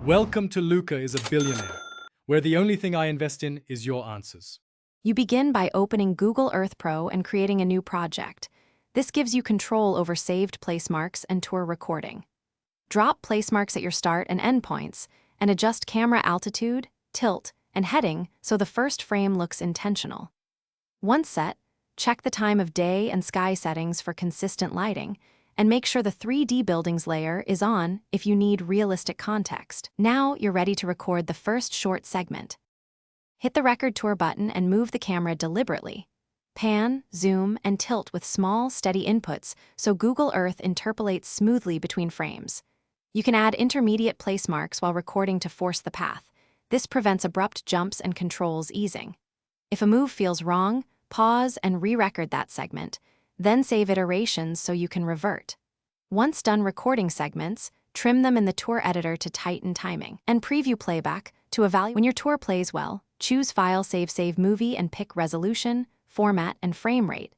Welcome to Luca is a Billionaire, where the only thing I invest in is your answers. You begin by opening Google Earth Pro and creating a new project. This gives you control over saved placemarks and tour recording. Drop placemarks at your start and end points, and adjust camera altitude, tilt, and heading so the first frame looks intentional. Once set, check the time of day and sky settings for consistent lighting, and make sure the 3D buildings layer is on if you need realistic context. Now you're ready to record the first short segment. Hit the Record Tour button and move the camera deliberately. Pan, zoom, and tilt with small, steady inputs so Google Earth interpolates smoothly between frames. You can add intermediate place marks while recording to force the path. This prevents abrupt jumps and controls easing. If a move feels wrong, pause and re-record that segment, then save iterations so you can revert. Once done recording segments, trim them in the tour editor to tighten timing, and preview playback to evaluate. When your tour plays well, choose File, Save Movie, and pick resolution, format, and frame rate.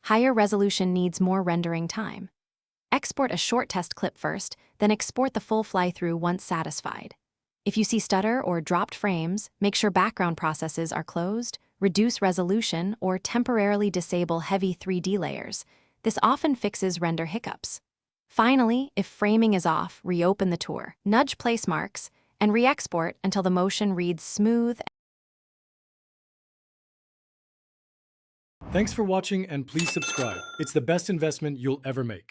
Higher resolution needs more rendering time. Export a short test clip first, then export the full fly-through once satisfied. If you see stutter or dropped frames, make sure background processes are closed, reduce resolution, or temporarily disable heavy 3D layers. This often fixes render hiccups. Finally, if framing is off, reopen the tour, nudge place marks, and re-export until the motion reads smooth. Thanks for watching and please subscribe. It's the best investment you'll ever make.